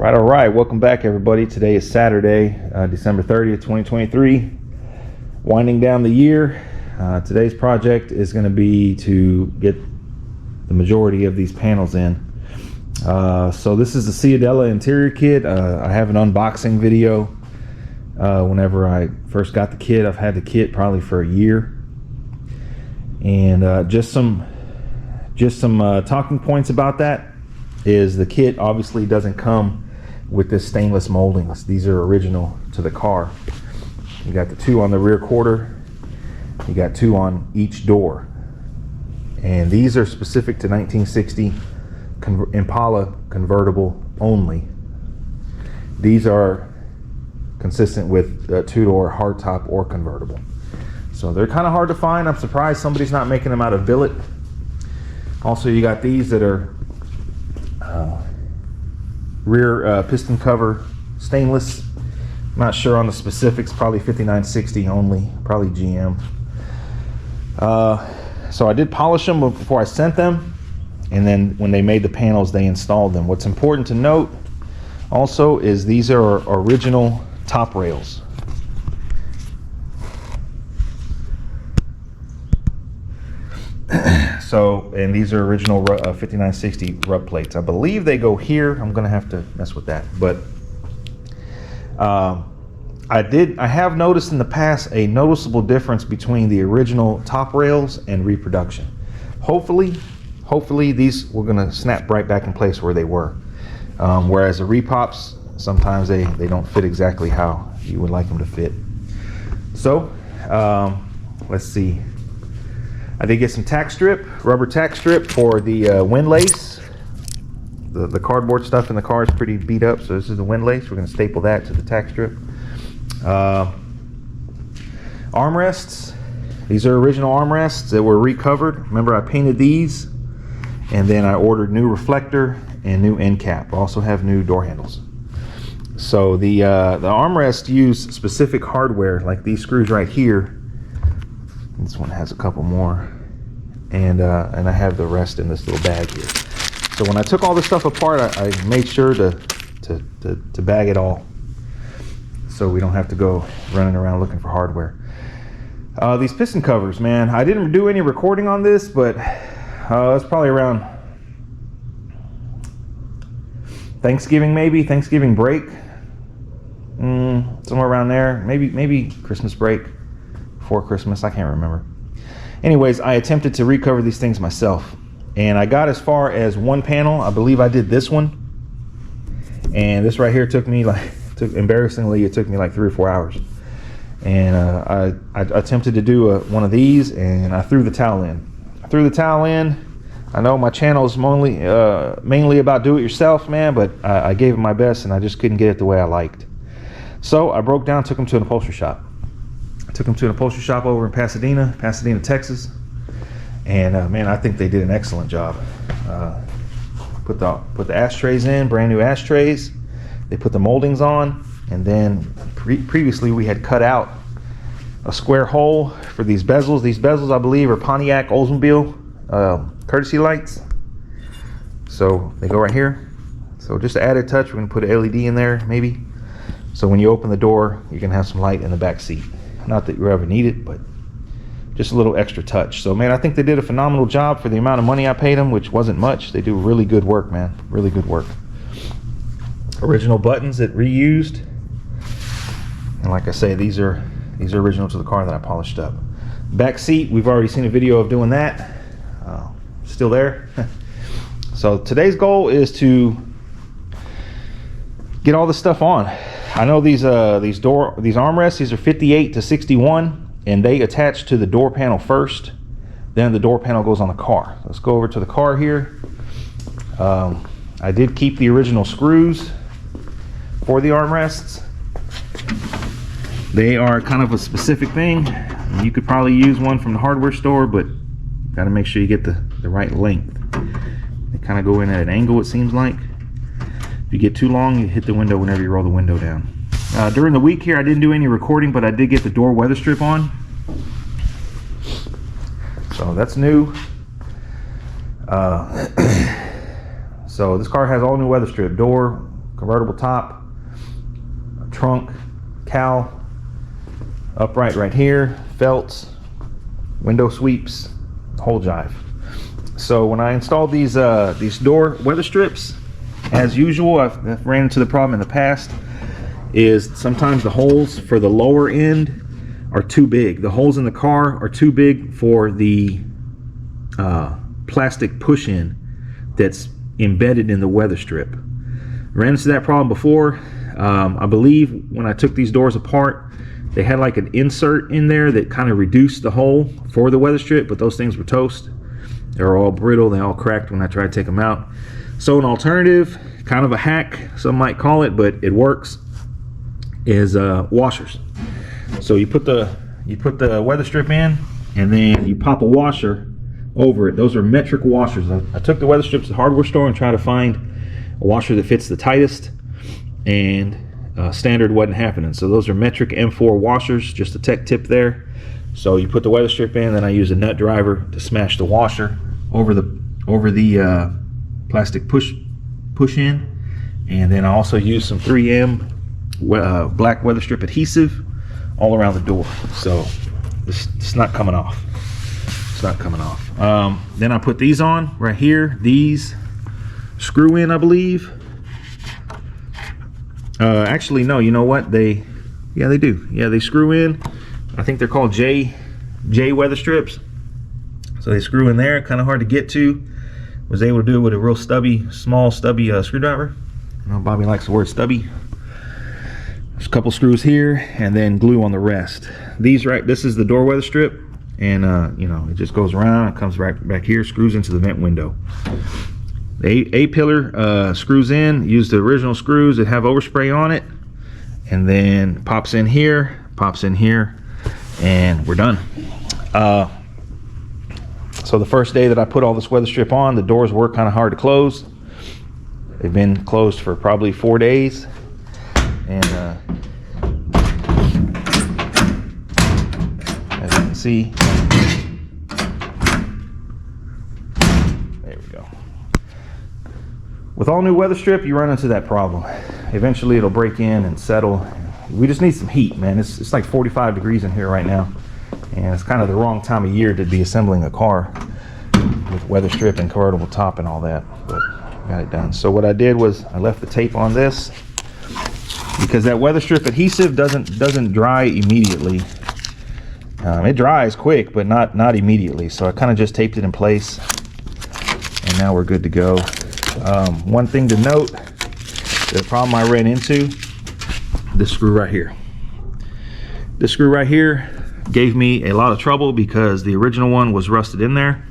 All right. Welcome back, everybody. Today is Saturday, December 30th, 2023. Winding down the year. Today's project is going to be to get the majority of these panels in. So this is the Ciadella interior kit. I have an unboxing video. Whenever I first got the kit, I've had the kit probably for a year. And just some talking points about that is the kit obviously doesn't come with this stainless moldings. These are original to the car. You got the two on the rear quarter, you got two on each door, and these are specific to 1960 Impala convertible only. These are consistent with two-door hardtop or convertible, so they're kind of hard to find. I'm surprised somebody's not making them out of billet. Also, you got these that are rear piston cover stainless. I'm not sure on the specifics, probably 5960 only, probably GM. So I did polish them before I sent them, and then when they made the panels, they installed them. What's important to note also is these are original top rails. So, and these are original 5960 rub plates. I believe they go here. I'm gonna have to mess with that, but I have noticed in the past a noticeable difference between the original top rails and reproduction. Hopefully these were gonna snap right back in place where they were. Whereas the repops, sometimes they don't fit exactly how you would like them to fit. So, let's see. I did get some tack strip, rubber tack strip for the wind lace. The cardboard stuff in the car is pretty beat up, so this is the wind lace. We're going to staple that to the tack strip. Armrests. These are original armrests that were recovered. Remember, I painted these, and then I ordered new reflector and new end cap. I also have new door handles. So the armrests use specific hardware, like these screws right here. This one has a couple more, and I have the rest in this little bag here. So when I took all this stuff apart, I made sure to bag it all, so we don't have to go running around looking for hardware. These piston covers, man, I didn't do any recording on this, but it's probably around Thanksgiving, maybe Thanksgiving break, somewhere around there, maybe Christmas break. Before Christmas, I can't remember. Anyways, I attempted to recover these things myself, and I got as far as one panel. I believe I did this one, and this right here took me embarrassingly, it took me like 3 or 4 hours. And I attempted to do one of these, and I threw the towel in. I know my channel is mainly about do-it-yourself, man, but I gave it my best, and I just couldn't get it the way I liked. So I broke down, took them to an upholstery shop. Took them to an upholstery shop over in Pasadena, Texas, and man, I think they did an excellent job. Put the ashtrays in, brand new ashtrays. They put the moldings on, and then previously we had cut out a square hole for these bezels. These bezels, I believe, are Pontiac Oldsmobile courtesy lights. So they go right here. So just an added touch, we're gonna put an LED in there, maybe. So when you open the door, you can have some light in the back seat. Not that you ever need it, but just a little extra touch. So man, I think they did a phenomenal job for the amount of money I paid them, which wasn't much. They do really good work, man. Really good work. Original buttons that reused. And like I say, these are original to the car that I polished up. Back seat, we've already seen a video of doing that. Still there. So today's goal is to get all this stuff on. I know these armrests, these are 58 to 61, and they attach to the door panel first, then the door panel goes on the car. Let's go over to the car here. I did keep the original screws for the armrests. They are kind of a specific thing. You could probably use one from the hardware store, but got to make sure you get the right length. They kind of go in at an angle, it seems like. If you get too long, you hit the window whenever you roll the window down. During the week here, I didn't do any recording, but I did get the door weather strip on. So that's new. So this car has all new Weatherstrip, door, convertible top, trunk, cowl, upright right here, felts, window sweeps, whole jive. So when I installed these door weather strips, as usual, I've ran into the problem in the past, is sometimes the holes for the lower end are too big. The holes in the car are too big for the plastic push-in that's embedded in the weather strip. Ran into that problem before. I believe when I took these doors apart, they had like an insert in there that kind of reduced the hole for the weather strip, but those things were toast. They were all brittle, they all cracked when I tried to take them out. So an alternative, kind of a hack, some might call it, but it works, is washers. So you put the weather strip in, and then you pop a washer over it. Those are metric washers. I took the weather strips to the hardware store and tried to find a washer that fits the tightest, and standard wasn't happening. So those are metric M4 washers, just a tech tip there. So you put the weather strip in, then I use a nut driver to smash the washer over the plastic push in, and then I also use some 3M black weather strip adhesive all around the door. So it's not coming off. It's not coming off. Then I put these on right here. These screw in, I believe. Actually, no. You know what? They do. Yeah, they screw in. I think they're called J weather strips. So they screw in there. Kind of hard to get to. Was able to do it with a real small stubby screwdriver. I know Bobby likes the word stubby. There's a couple screws here, and then glue on the rest. This is the door weather strip, and it just goes around. It comes right back here, screws into the vent window. The A-pillar screws in. Use the original screws that have overspray on it, and then pops in here, and we're done. So the first day that I put all this weather strip on, the doors were kind of hard to close. They've been closed for probably 4 days, and as you can see, there we go. With all new weather strip, you run into that problem. Eventually it'll break in and settle. We just need some heat, man. It's like 45 degrees in here right now, and it's kind of the wrong time of year to be assembling a car with weather strip and convertible top and all that, but I got it done. So what I did was I left the tape on this because that weather strip adhesive doesn't dry immediately. It dries quick, but not immediately. So I kind of just taped it in place, and now we're good to go. One thing to note, the problem I ran into, this screw right here. This screw right here gave me a lot of trouble because the original one was rusted in there.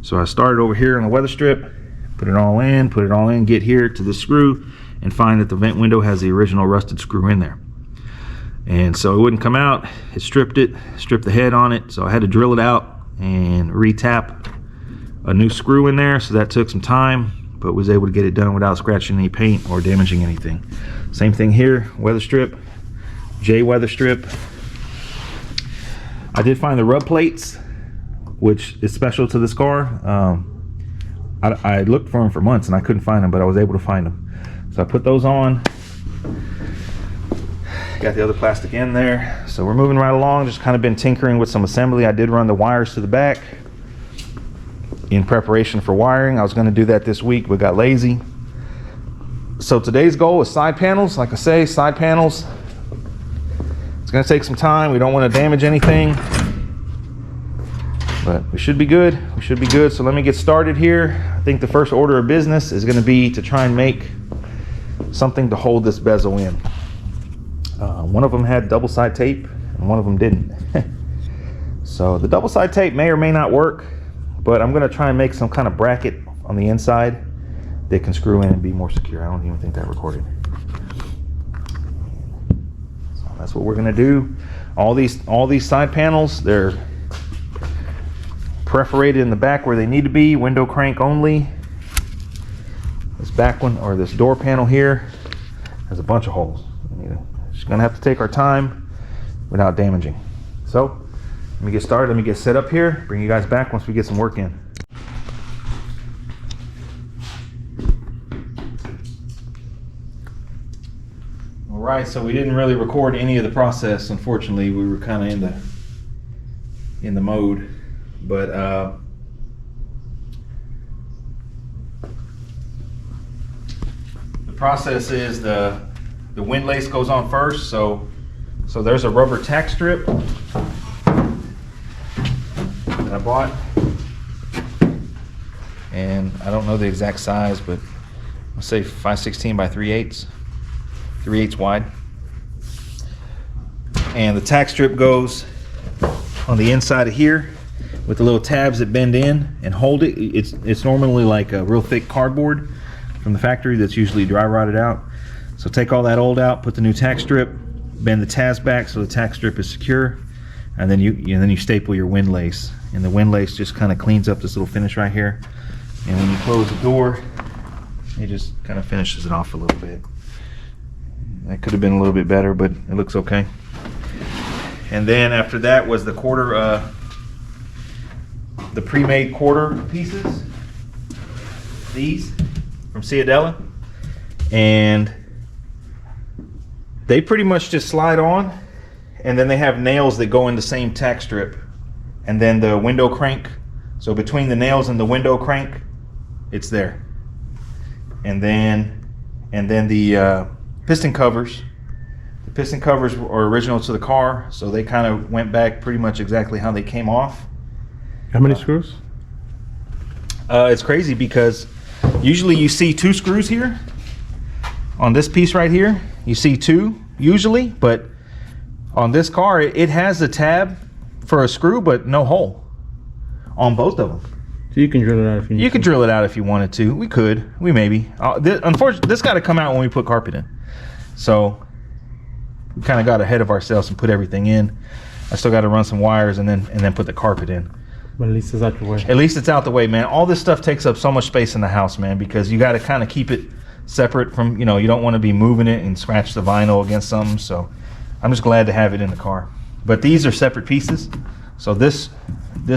So I started over here on the weather strip, put it all in, get here to the screw, and find that the vent window has the original rusted screw in there. And so it wouldn't come out. It stripped the head on it, so I had to drill it out and re-tap a new screw in there. So that took some time, but was able to get it done without scratching any paint or damaging anything. Same thing here, weather strip, J weather strip. I did find the rub plates, which is special to this car. I looked for them for months and I couldn't find them, but I was able to find them. So I put those on. Got the other plastic in there. So we're moving right along, just kind of been tinkering with some assembly. I did run the wires to the back in preparation for wiring. I was going to do that this week, but got lazy. So today's goal is side panels. Like I say, side panels. It's going to take some time. We don't want to damage anything, but we should be good. We should be good. So let me get started here. I think the first order of business is going to be to try and make something to hold this bezel in. One of them had double side tape and one of them didn't. So the double side tape may or may not work, but I'm going to try and make some kind of bracket on the inside that can screw in and be more secure. I don't even think that recorded. So that's what we're going to do. All these side panels, they're perforated in the back where they need to be, window crank only. This back one, or this door panel here, has a bunch of holes. Just gonna have to take our time without damaging. So let me get started, let me get set up here, bring you guys back once we get some work in. right, so we didn't really record any of the process. Unfortunately, we were kind of in the mode, but the process is the windlace goes on first. So there's a rubber tack strip that I bought, and I don't know the exact size, but I'll say 5/16 by 3/8, 3/8 wide. And the tack strip goes on the inside of here with the little tabs that bend in and hold it. It's normally like a real thick cardboard from the factory that's usually dry rotted out. So take all that old out, put the new tack strip, bend the tabs back so the tack strip is secure, and then you staple your windlace. And the windlace just kind of cleans up this little finish right here. And when you close the door, it just kind of finishes it off a little bit. That could have been a little bit better, but it looks okay. And then after that was the quarter, the pre-made quarter pieces. These from Ciadella, and they pretty much just slide on, and then they have nails that go in the same tack strip, and then the window crank. So between the nails and the window crank, it's there. And then the piston covers. The piston covers are original to the car, so they kind of went back pretty much exactly how they came off. How many screws? It's crazy because usually you see 2 screws here. On this piece right here, you see 2 usually, but on this car, it has a tab for a screw, but no hole on both of them. So you can drill it out if you need to. You could drill it out if you wanted to. We could. We maybe. Unfortunately, this got to come out when we put carpet in. So we kind of got ahead of ourselves and put everything in. I still got to run some wires and then put the carpet in. But at least it's out the way. At least it's out the way, man. All this stuff takes up so much space in the house, man, because you got to kind of keep it separate from, you don't want to be moving it and scratch the vinyl against something. So I'm just glad to have it in the car. But these are separate pieces. So this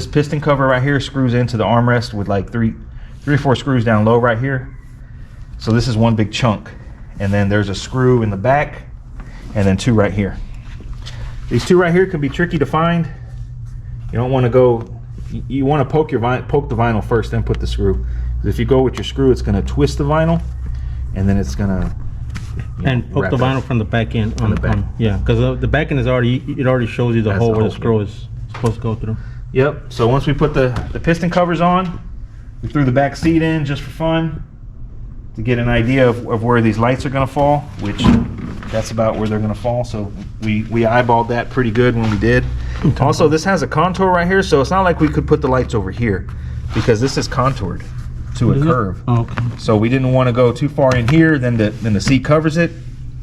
piston cover right here screws into the armrest with like three or four screws down low right here. So this is one big chunk. And then there's a screw in the back and then 2 right here. These 2 right here can be tricky to find. You don't want to go, you want to poke the vinyl first, then put the screw. If you go with your screw, it's going to twist the vinyl, and then it's going to poke the vinyl from the back end. On the back. Yeah, because the back end it already shows you the hole where the screw is supposed to go through. Yep. So once we put the piston covers on, we threw the back seat in just for fun to get an idea of where these lights are going to fall, which that's about where they're going to fall. So we eyeballed that pretty good when we did. Also, this has a contour right here, so it's not like we could put the lights over here because this is contoured to a curve. Oh, okay. So we didn't want to go too far in here, then the seat covers it,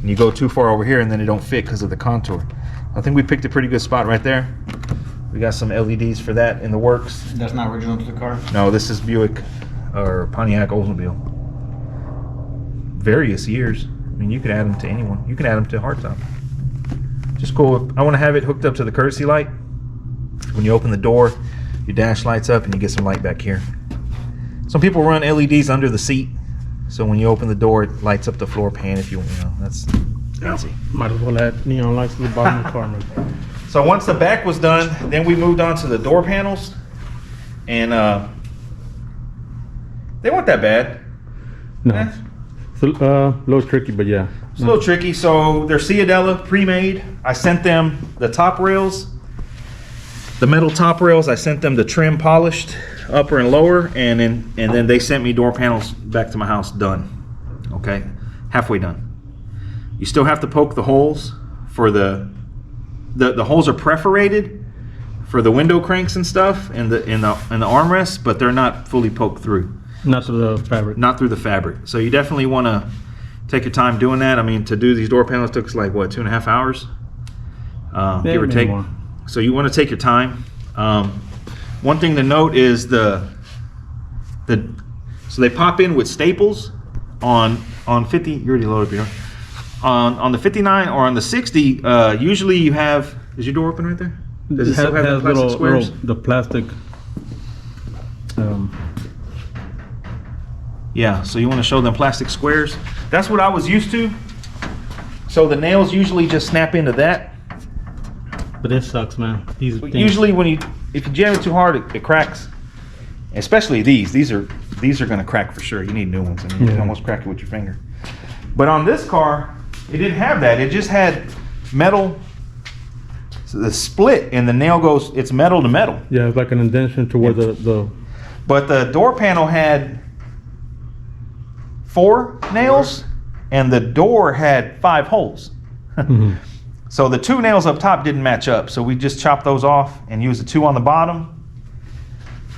and you go too far over here and then it don't fit because of the contour. I think we picked a pretty good spot right there. We got some LEDs for that in the works. That's not original to the car? No, this is Buick or Pontiac Oldsmobile. Various years. I mean, you could add them to anyone. You can add them to hardtop. Just cool. I want to have it hooked up to the courtesy light. When you open the door, your dash lights up and you get some light back here. Some people run LEDs under the seat, so when you open the door, it lights up the floor pan if you want. That's fancy. Might as well add neon lights to the bottom of the car. Maybe. So once the back was done, then we moved on to the door panels, and they weren't that bad. No, it's a little tricky, but yeah. It's a little tricky. So they're Ciadella pre-made. I sent them the top rails, the metal top rails. I sent them the trim polished, upper and lower, and then they sent me door panels back to my house done. Okay, halfway done. You still have to poke the holes for the holes are perforated for the window cranks and stuff and the armrests, but they're not fully poked through. Not through the fabric. Not through the fabric. So you definitely want to take your time doing that. I mean, to do these door panels took us like what, 2.5 hours, give or take. More. So you want to take your time. One thing to note is so they pop in with staples on 50. You already loaded, Peter. On the 59 or on the 60, usually you have. Is your door open right there? Does it still have the plastic squares? The plastic. Yeah, so you want to show them plastic squares. That's what I was used to. So the nails usually just snap into that. But this sucks, man. These things. Usually if you jam it too hard, it cracks. Especially these are gonna crack for sure. You need new ones. I mean, you can almost crack it with your finger. But on this car, it didn't have that. It just had metal. So the split and the nail goes. It's metal to metal. Yeah, it's like an indentation to where the. But the door panel had 4 nails, and the door had 5 holes. Mhm. So the 2 nails up top didn't match up. So we just chopped those off and used the 2 on the bottom.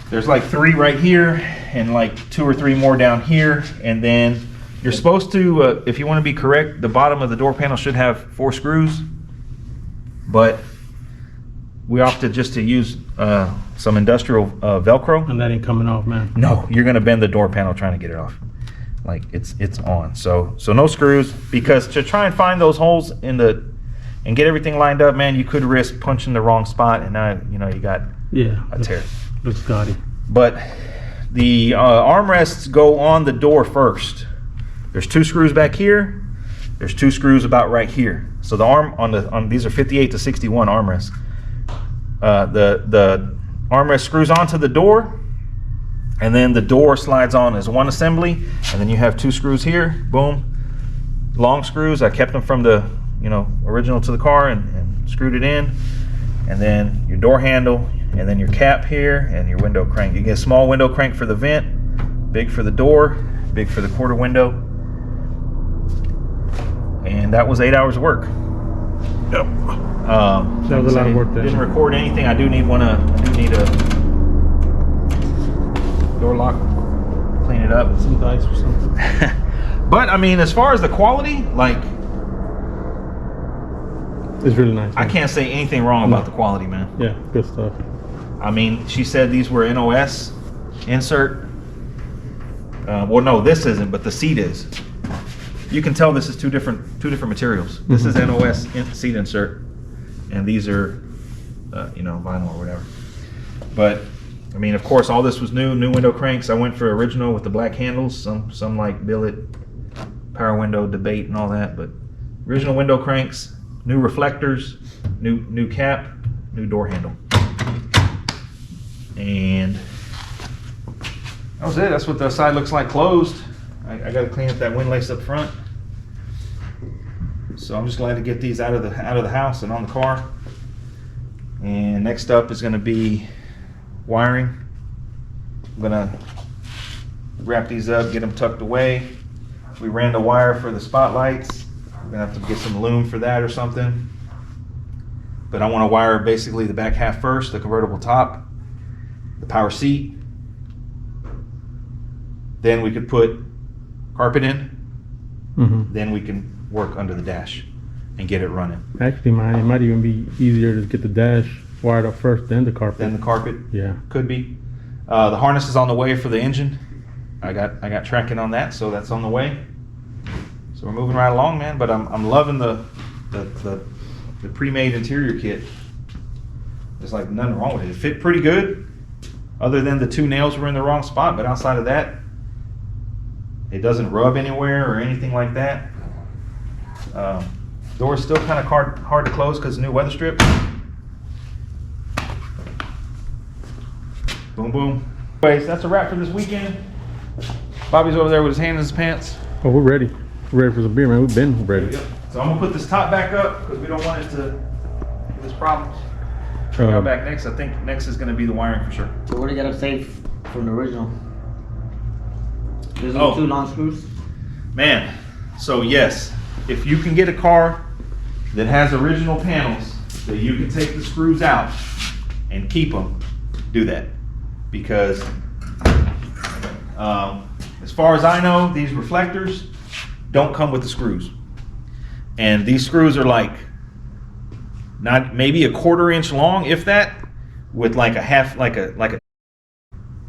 There's like 3 right here and like 2 or 3 more down here. And then you're supposed to, if you want to be correct, the bottom of the door panel should have 4 screws. But we opted just to use some industrial Velcro. And that ain't coming off, man. No, you're gonna bend the door panel trying to get it off. Like it's on. So no screws, because to try and find those holes in and get everything lined up, man, you could risk punching the wrong spot, and now you got a tear. Looks gaudy. But the armrests go on the door first. There's 2 screws back here. There's 2 screws about right here. So the arm on these are 58 to 61 armrests. The armrest screws onto the door, and then the door slides on as one assembly, and then you have 2 screws here. Boom, long screws. I kept them from the original to the car and screwed it in, and then your door handle, and then your cap here, and your window crank. You get a small window crank for the vent, big for the door, big for the quarter window, and that was 8 hours of work. Yep. That was a lot of work there. Didn't record anything. I do need a door lock, clean it up. Some dice or something. But I mean, as far as the quality, like, it's really nice. I can't say anything wrong about the quality, man. Yeah, good stuff. I mean, she said these were NOS insert. Well, no, this isn't, but the seat is. You can tell this is two different materials. This is NOS seat insert, and these are, vinyl or whatever. But I mean, of course, all this was new window cranks. I went for original with the black handles. Some like billet, power window, debate, and all that. But original window cranks, new reflectors, new cap, new door handle, and that was it. That's what the side looks like closed. I got to clean up that windlace up front. So I'm just glad to get these out of the house and on the car. And next up is going to be wiring. I'm going to wrap these up, get them tucked away. We ran the wire for the spotlights. We're going to have to get some loom for that or something. But I want to wire basically the back half first, the convertible top, the power seat. Then we could put carpet in. Then we can work under the dash and get it running. Actually, it might even be easier to get the dash wired up first, then the carpet. Then the carpet. Yeah, could be. The harness is on the way for the engine. I got tracking on that, so that's on the way. So we're moving right along, man. But I'm loving the pre-made interior kit. There's like nothing wrong with it. It fit pretty good, other than the 2 nails were in the wrong spot. But outside of that, it doesn't rub anywhere or anything like that. Door is still kind of hard to close because new Weatherstrip. Boom, boom. Anyways, that's a wrap for this weekend. Bobby's over there with his hand in his pants. Oh, we're ready. We're ready for some beer, man. We've been ready. So I'm gonna put this top back up because we don't want it to give us problems. Go back next. I think next is gonna be the wiring for sure. So what do you gotta save from the original? There's only 2 long screws? Man, so yes, if you can get a car that has original panels that you can take the screws out and keep them, do that. Because as far as I know, these reflectors don't come with the screws. And these screws are like maybe a 1/4 inch long, if that, with like a half, like a.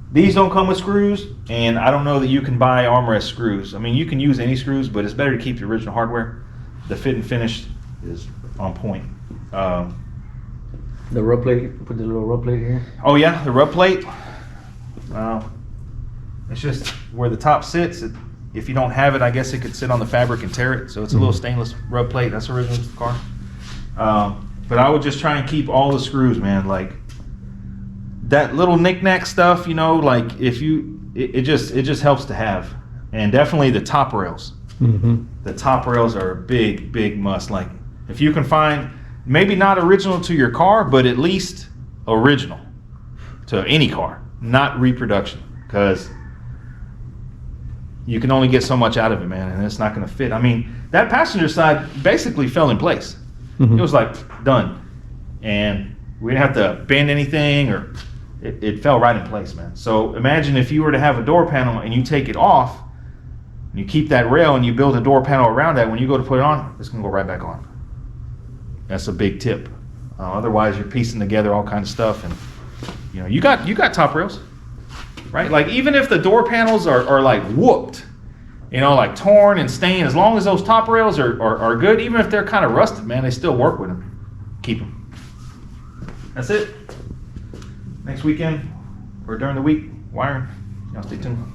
These don't come with screws, and I don't know that you can buy armrest screws. I mean, you can use any screws, but it's better to keep the original hardware. The fit and finish is on point. The rub plate, put the little rub plate here. Oh yeah, the rub plate. It's just where the top sits. If you don't have it, I guess it could sit on the fabric and tear it. So it's a little stainless rub plate. That's original to the car. But I would just try and keep all the screws, man. Like that little knick-knack stuff, you know, like if you, it just helps to have. And definitely the top rails. The top rails are a big must. Like if you can find, maybe not original to your car, but at least original to any car, not reproduction, because you can only get so much out of it, man, and it's not going to fit. I mean, that passenger side basically fell in place. It was like done, and we didn't have to bend anything, or it fell right in place, man. So imagine if you were to have a door panel and you take it off, and you keep that rail and you build a door panel around that. When you go to put it on, it's going to go right back on. That's a big tip. Otherwise, you're piecing together all kinds of stuff, and you know, you got top rails, right? Like even if the door panels are like whooped, you know, like torn and stained, as long as those top rails are good, even if they're kind of rusted, man, they still work with them. Keep them. That's it. Next weekend or during the week, wiring. Y'all stay tuned.